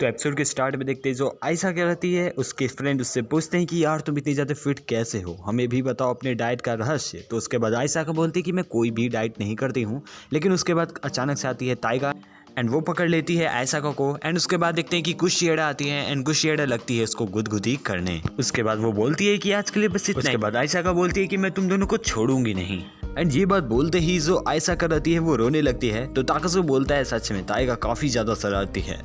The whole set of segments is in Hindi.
तो एपिसोड के स्टार्ट में देखते हैं जो आयशा क्या रहती है, उसके फ्रेंड उससे पूछते हैं कि यार तुम इतनी ज़्यादा फिट कैसे हो, हमें भी बताओ अपने डाइट का रहस्य। तो उसके बाद आयशा का बोलती है कि मैं कोई भी डाइट नहीं करती हूँ। लेकिन उसके बाद अचानक से आती है टाइगा एंड वो पकड़ लेती है आयशा को। एंड उसके बाद देखते हैं कि कुछ शेड़ा आती है एंड कुछ शेड़ा लगती है उसको गुदगुदी करने। उसके बाद वो बोलती है कि आज के लिए बस इतना। उसके बाद आयशा का बोलती है कि मैं तुम दोनों को छोड़ूंगी नहीं। एंड ये बात बोलते ही जो आयशा कर रहती है वो रोने लगती है। तो ताकसु बोलता है सच में टाइगा काफ़ी ज़्यादा शरारती है।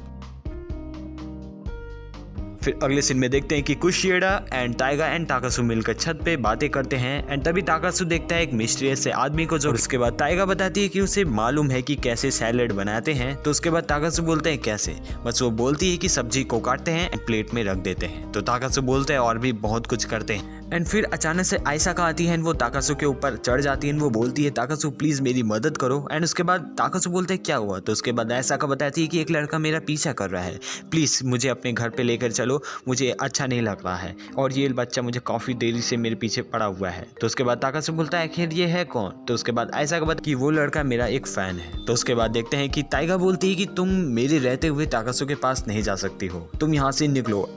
फिर अगले सीन में देखते हैं कि कुशिएडा एंड टाइगा एंड ताकासु मिलकर छत पे बातें करते हैं। एंड तभी ताकासु देखता है एक मिस्टीरियस से आदमी को जो उसके बाद टाइगा बताती है कि उसे मालूम है कि कैसे सैलेड बनाते हैं। तो उसके बाद ताकासु बोलते हैं कैसे, बस वो बोलती है कि सब्जी को काटते हैं एंड प्लेट में रख देते हैं। तो ताकासु बोलते हैं और भी बहुत कुछ करते हैं। एंड फिर अचानक से आयशा का आती है एंड वो ताकासु के ऊपर चढ़ जाती है। वो बोलती है ताकासु प्लीज़ मेरी मदद करो। एंड उसके बाद ताकासु बोलते हैं क्या हुआ। तो उसके बाद आयशा का बताती है कि एक लड़का मेरा पीछा कर रहा है, प्लीज़ मुझे अपने घर पे लेकर चलो, मुझे अच्छा नहीं लग रहा है और ये बच्चा मुझे काफ़ी देरी से मेरे पीछे पड़ा हुआ है। तो उसके बाद ताकासु बोलता है आखिर ये है कौन। तो उसके बाद आयशा का बताती कि वो लड़का मेरा एक फ़ैन है। तो उसके बाद देखते हैं कि टाइगा बोलती है कि तुम मेरे रहते हुए ताकासु के पास नहीं जा सकती हो, तुम यहाँ से निकलो।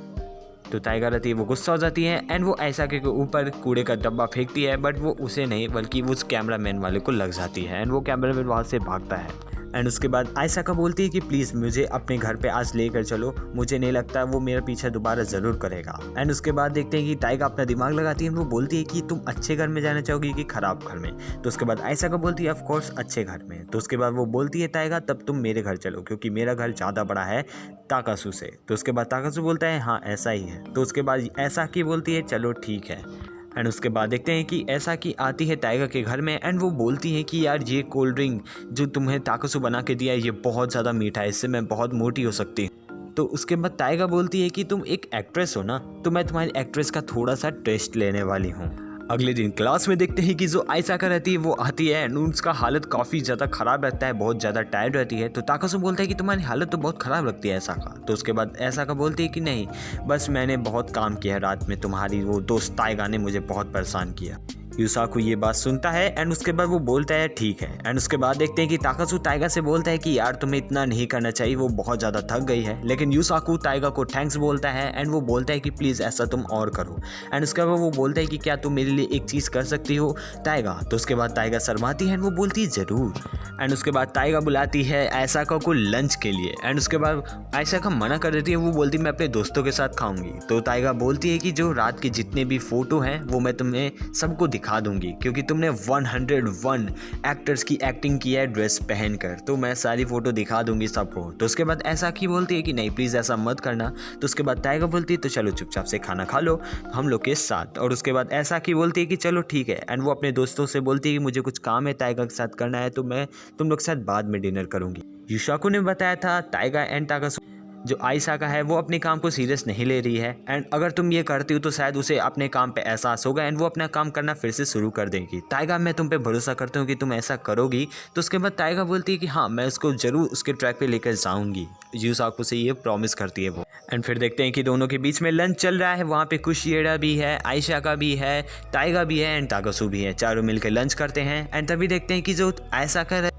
तो टाइगा रहती है वो गुस्सा हो जाती है एंड वो आयशा के ऊपर कूड़े का डब्बा फेंकती है, बट वो उसे नहीं बल्कि उस कैमरामैन वाले को लग जाती है एंड वो कैमरामैन वहाँ से भागता है। एंड उसके बाद आयशा का बोलती है कि प्लीज़ मुझे अपने घर पे आज लेकर चलो, मुझे नहीं लगता वो मेरा पीछा दोबारा ज़रूर करेगा। एंड उसके बाद देखते हैं कि टाइगा अपना दिमाग लगाती है। वो बोलती है कि तुम अच्छे घर में जाना चाहोगी कि ख़राब घर में। तो उसके बाद आयशा का बोलती है ऑफ कोर्स अच्छे घर में। तो उसके बाद वो बोलती है टाइगा तब तुम मेरे घर चलो क्योंकि मेरा घर ज़्यादा बड़ा है ताकासु से। तो उसके बाद ताकासु बोलता है हाँ ऐसा ही है। तो उसके बाद ऐसा की बोलती है चलो ठीक है। एंड उसके बाद देखते हैं कि ऐसा की आती है टाइगा के घर में एंड वो बोलती है कि यार ये कोल्ड ड्रिंक जो तुम्हें ताकासु बना के दिया है ये बहुत ज़्यादा मीठा है, इससे मैं बहुत मोटी हो सकती हूँ। तो उसके बाद टाइगा बोलती है कि तुम एक एक्ट्रेस हो ना, तो मैं तुम्हारी एक्ट्रेस का थोड़ा सा टेस्ट लेने वाली हूँ। अगले दिन क्लास में देखते हैं कि जो आयशा का रहती है वो आती है एंड उसका हालत काफ़ी ज़्यादा ख़राब रहता है, बहुत ज़्यादा टायर्ड रहती है। तो ताकासु बोलता है कि तुम्हारी हालत तो बहुत ख़राब लगती है आयशा का। तो उसके बाद आयशा का बोलती है कि नहीं बस मैंने बहुत काम किया है रात में, तुम्हारी वो दोस्त टाइगा ने मुझे बहुत परेशान किया। यूसाकु ये बात सुनता है एंड उसके बाद वो बोलता है ठीक है। एंड उसके बाद देखते हैं कि ताकासु टाइगा से बोलता है कि यार तुम्हें इतना नहीं करना चाहिए, वो बहुत ज़्यादा थक गई है। लेकिन यूसाकु टाइगा को थैंक्स बोलता है एंड वो बोलता है कि प्लीज़ ऐसा तुम और करो। एंड उसके बाद वो बोलता है कि क्या तुम मेरे लिए एक चीज़ कर सकती हो टाइगा। तो उसके बाद टाइगा शर्माती है एंड वो बोलती है ज़रूर। एंड उसके बाद टाइगा बुलाती है आयशा को लंच के लिए। एंड उसके बाद आयशा का मना कर देती है, वो बोलती है मैं अपने दोस्तों के साथ खाऊंगी। तो टाइगा बोलती है कि जो रात के जितने भी फ़ोटो हैं वो मैं तुम्हें सबको दिखा दूंगी क्योंकि तुमने 101 एक्टर्स की एक्टिंग की है ड्रेस पहनकर, तो मैं सारी फ़ोटो दिखा दूंगी सबको। तो उसके बाद ऐसा की बोलती है कि नहीं प्लीज़ ऐसा मत करना। तो उसके बाद टाइगा बोलती है तो चलो चुपचाप से खाना खा लो हम लोग के साथ। और उसके बाद ऐसा की बोलती है कि चलो ठीक है। एंड वो अपने दोस्तों से बोलती है कि मुझे कुछ काम है टाइगा के साथ करना है, तो मैं तुम लोग के साथ बाद में डिनर करूँगी। यूसाकु ने बताया था टाइगा एंड ताकासु जो आयशा का है वो अपने काम को सीरियस नहीं ले रही है एंड अगर तुम ये करती हो तो शायद उसे अपने काम पे एहसास होगा एंड वो अपना काम करना फिर से शुरू कर देगी। टाइगा मैं तुम पे भरोसा करता हूँ कि तुम ऐसा करोगी। तो उसके बाद टाइगा बोलती है कि हाँ मैं उसको ज़रूर उसके ट्रैक पे लेकर जाऊँगी। यूसाकु से ये प्रॉमिस करती है वो। एंड फिर देखते हैं कि दोनों के बीच में लंच चल रहा है। वहाँ पे कुशिएडा भी है, आयशा का भी है, टाइगा भी है एंड ताकासु भी है, चारों मिलकर लंच करते हैं। एंड तभी देखते हैं कि जो आयशा का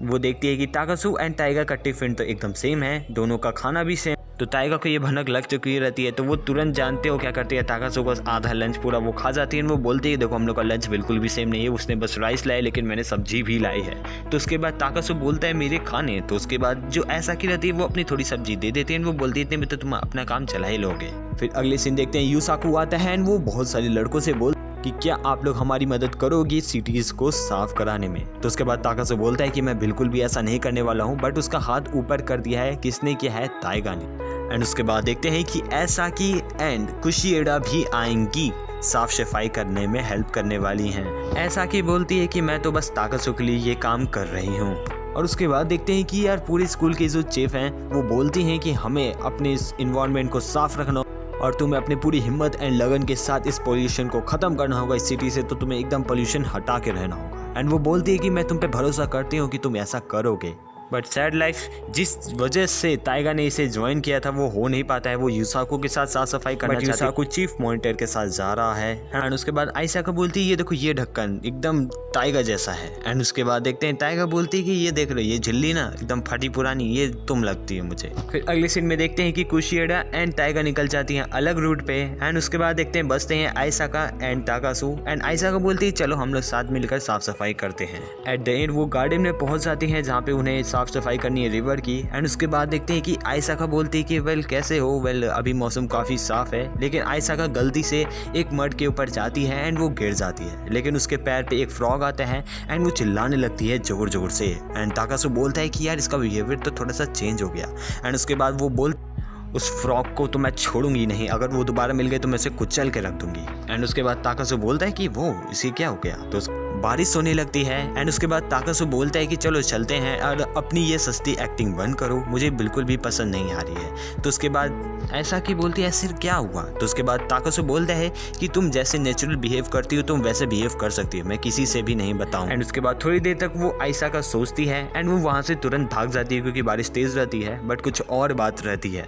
वो देखती है कि ताकासु एंड टाइगा का टिफिन तो एकदम सेम है, दोनों का खाना भी सेम। तो टाइगा को ये भनक लग चुकी रहती है तो वो तुरंत जानते हो क्या करती है, ताकासु को आधा लंच पूरा वो खा जाती है। वो बोलती है देखो हम लोग का लंच बिल्कुल भी सेम नहीं है, उसने बस राइस लाया लेकिन मैंने सब्जी भी लाई है। तो उसके बाद ताकासु बोलता है मेरे खाने। तो उसके बाद जो ऐसा की रहती है वो अपनी थोड़ी सब्जी दे देती है। वो बोलती है इतने में तो तुम अपना काम चला ही लोगे। फिर अगले सीन देखते हैं यूसाकु आता है एंड वो बहुत सारे लड़कों से बोल कि क्या आप लोग हमारी मदद करोगी सिटीज़ को साफ कराने में। तो उसके बाद ताकासु बोलता है कि मैं बिल्कुल भी ऐसा नहीं करने वाला हूँ, बट उसका हाथ ऊपर कर दिया है किसने किया है, टाइगा ने। एंड उसके बाद देखते हैं कि ऐसा की एंड कुशिएडा भी आएंगी साफ सफाई करने में हेल्प करने वाली हैं। ऐसा की बोलती है कि मैं तो बस ताकासु के लिए ये काम कर रही हूँ। और उसके बाद देखते हैं कि यार पूरे स्कूल के जो चीफ हैं वो बोलती हैं कि हमें अपने इस इन्वायरमेंट को साफ रखना और तुम्हें अपनी पूरी हिम्मत एंड लगन के साथ इस पोल्यूशन को ख़त्म करना होगा इस सिटी से। तो तुम्हें एकदम पोल्यूशन हटा के रहना होगा। एंड वो बोलती है कि मैं तुम पे भरोसा करती हूँ कि तुम ऐसा करोगे। बट सैड लाइफ जिस वजह से ताइगा ने इसे ज्वाइन किया था वो हो नहीं पाता है। वो यूसाको के साथ साफ सफाई करना चाहती है। यूसाको चीफ मॉनिटर के साथ जा रहा है एंड उसके बाद आयसाका बोलती है ये देखो ये ढक्कन एकदम ताइगा जैसा है। एंड उसके बाद देखते हैं ताइगा बोलती है कि ये देख लो ये झिल्ली ना एकदम फटी पुरानी, ये तुम लगती है मुझे। फिर अगले सीन में देखते हैं कि कुशिएडा एंड ताइगा निकल जाती हैं अलग रूट पे। एंड उसके बाद देखते हैं बसते हैं आयसाका एंड ताकासु। एंड आयसाका बोलती है चलो हम लोग साथ मिलकर साफ सफाई करते हैं। एट द एंड वो गार्डन में पहुंच जाती हैं जहाँ पे उन्हें साफ सफाई करनी है रिवर की। एंड उसके बाद देखते हैं कि आयसाका बोलती है कि वेल कैसे हो, वेल अभी मौसम काफ़ी साफ है। लेकिन आयसाका गलती से एक मड के ऊपर जाती है एंड वो गिर जाती है। लेकिन उसके पैर पे एक फ्रॉग आता है एंड वो चिल्लाने लगती है जोर जोर से। एंड ताकासु बोलता है कि यार इसका बिहेवियर तो थोड़ा सा चेंज हो गया। एंड उसके बाद वो उस फ्रॉक को तो मैं छोड़ूंगी नहीं, अगर वो दोबारा मिल गए तो मैं उसे कुचल के रख दूंगी। एंड उसके बाद ताकासु बोलता है कि वो इसे क्या हो गया, तो बारिश होने लगती है। एंड उसके बाद ताकासु बोलता है कि चलो चलते हैं और अपनी ये सस्ती एक्टिंग बंद करो, मुझे बिल्कुल भी पसंद नहीं आ रही है। तो उसके बाद ऐसा कि बोलती है सिर क्या हुआ। तो उसके बाद ताकासु बोलता है कि तुम जैसे नेचुरल बिहेव करती हो तुम वैसे बिहेव कर सकती हो, मैं किसी से भी नहीं बताऊं। एंड उसके बाद थोड़ी देर तक वो आयसाका सोचती है एंड वो वहाँ से तुरंत भाग जाती है क्योंकि बारिश तेज रहती है। बट कुछ और बात रहती है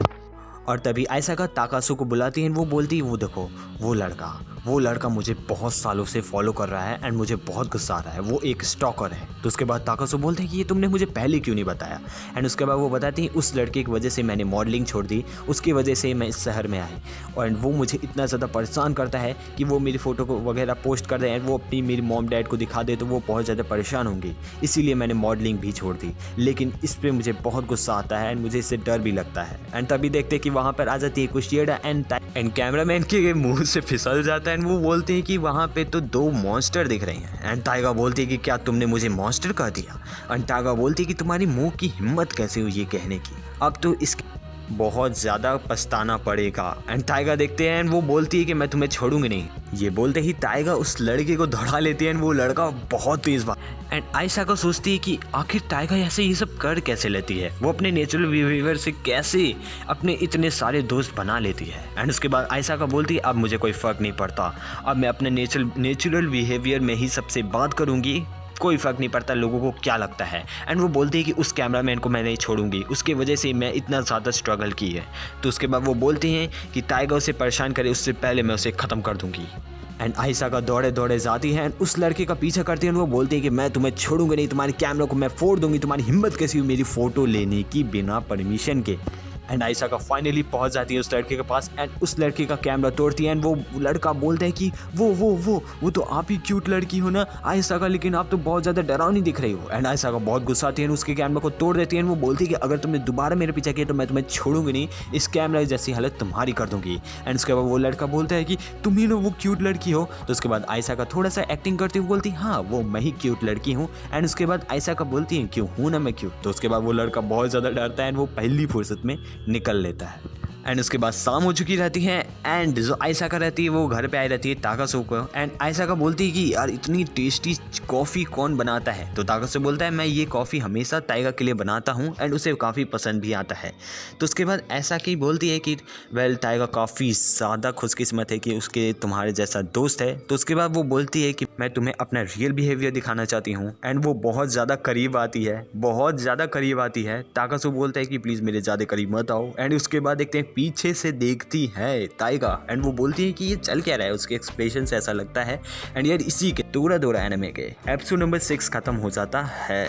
और तभी आयसाका ताकासु को बुलाती है। वो बोलती है वो देखो वो लड़का मुझे बहुत सालों से फॉलो कर रहा है एंड मुझे बहुत गुस्सा आ रहा है, वो एक स्टॉकर है। तो उसके बाद ताकासु बोलते हैं कि ये तुमने मुझे पहले क्यों नहीं बताया। एंड उसके बाद वो बताती है उस लड़के की वजह से मैंने मॉडलिंग छोड़ दी, उसकी वजह से मैं इस शहर में आई और वो मुझे इतना ज़्यादा परेशान करता है कि वो मेरी फ़ोटो को वगैरह पोस्ट कर दे एंड वो अपनी मेरी मॉम डैड को दिखा दे तो वो बहुत ज़्यादा परेशान होंगी, इसीलिए मैंने मॉडलिंग भी छोड़ दी। लेकिन इस पर मुझे बहुत गुस्सा आता है एंड मुझे इससे डर भी लगता है। एंड तभी देखते कि वहाँ पर आ जाती है कुशिएडा एंड कैमरामैन के मुंह से फिसल जाता है एंड वो बोलते हैं कि वहाँ पे तो 2 मॉन्स्टर दिख रहे हैं। एंड ताइगा बोलती है कि क्या तुमने मुझे मॉन्स्टर कह दिया। एंड ताइगा बोलती है कि तुम्हारी मुंह की हिम्मत कैसे हुई ये कहने की, अब तो इसकी बहुत ज़्यादा पछताना पड़ेगा। एंड ताइगा देखते हैं एंड वो बोलती है कि मैं तुम्हें छोड़ूंगी नहीं। ये बोलते ही ताइगा उस लड़के को दौड़ा लेती है एंड वो लड़का बहुत तेज़ एंड आयसाका सोचती है कि आखिर ताइगा ऐसे ये सब कर कैसे लेती है, वो अपने नेचुरल बिहेवियर से कैसे अपने इतने सारे दोस्त बना लेती है। एंड उसके बाद आयसाका बोलती है अब मुझे कोई फ़र्क नहीं पड़ता, अब मैं अपने नेचुरल बिहेवियर में ही सबसे बात करूँगी, कोई फ़र्क नहीं पड़ता लोगों को क्या लगता है। एंड वो बोलती है कि उस कैमरामैन को मैं नहीं छोड़ूंगी, उसकी वजह से मैं इतना ज़्यादा स्ट्रगल की है। तो उसके बाद वो बोलती हैं कि ताइगा उसे परेशान करे उससे पहले मैं उसे ख़त्म कर दूंगी। एंड आयसाका दौड़े दौड़े जाती है एंड उस लड़के का पीछा करती है। वो बोलती है कि मैं तुम्हें छोड़ूंगी नहीं, तुम्हारे कैमरा को मैं फोड़ दूंगी, तुम्हारी हिम्मत कैसी हुई मेरी फ़ोटो लेने की बिना परमिशन के। एंड आयसाका फाइनली पहुंच जाती है उस लड़के के पास एंड उस लड़के का कैमरा तोड़ती है। एंड वो लड़का बोलता है कि वो तो आप ही क्यूट लड़की हो ना आयसाका, लेकिन आप तो बहुत ज़्यादा डरावनी दिख रही हो। एंड आयसाका बहुत गुस्सा आती है, उसके कैमरा को तोड़ देती है। वो बोलती है कि अगर तुमने दोबारा मेरे पीछे किया तो मैं तुम्हें छोड़ूंगी नहीं, इस कैमरा जैसी हालत तुम्हारी कर दूंगी। एंड उसके बाद वो लड़का बोलता है कि तुम ही ना वो क्यूट लड़की हो। तो उसके बाद आयसाका थोड़ा सा एक्टिंग करती हुई बोलती है हाँ वो मैं ही क्यूट लड़की हूँ। एंड उसके बाद आयसाका बोलती है क्यों हूँ ना मैं क्यूट। तो उसके बाद वो लड़का बहुत ज़्यादा डरता है एंड वो पहली फुर्सत में निकल लेता है। एंड उसके बाद शाम हो चुकी रहती है एंड जो आयसाका रहती है वो घर पे आई रहती है ताकासु को। एंड आयसाका बोलती है कि यार इतनी टेस्टी कॉफ़ी कौन बनाता है। तो ताकासु बोलता है मैं ये कॉफ़ी हमेशा ताइगा के लिए बनाता हूँ एंड उसे काफ़ी पसंद भी आता है। तो उसके बाद ऐसा कि बोलती है कि वेल ताइगा काफ़ी ज़्यादा खुशकिस्मत है कि उसके तुम्हारे जैसा दोस्त है। तो उसके बाद वो बोलती है कि मैं तुम्हें अपना रियल बिहेवियर दिखाना चाहती हूँ। एंड वो बहुत ज़्यादा करीब आती है, ताकासु बोलता है कि प्लीज़ मेरे ज़्यादा करीब मत आओ। एंड उसके बाद देखते हैं पीछे से देखती है ताइगा एंड वो बोलती है कि ये चल क्या रहा है, उसके एक्सप्रेशन से ऐसा लगता है। एंड यार इसी के टोराडोरा एनिमे के एपिसोड नंबर 6 खत्म हो जाता है।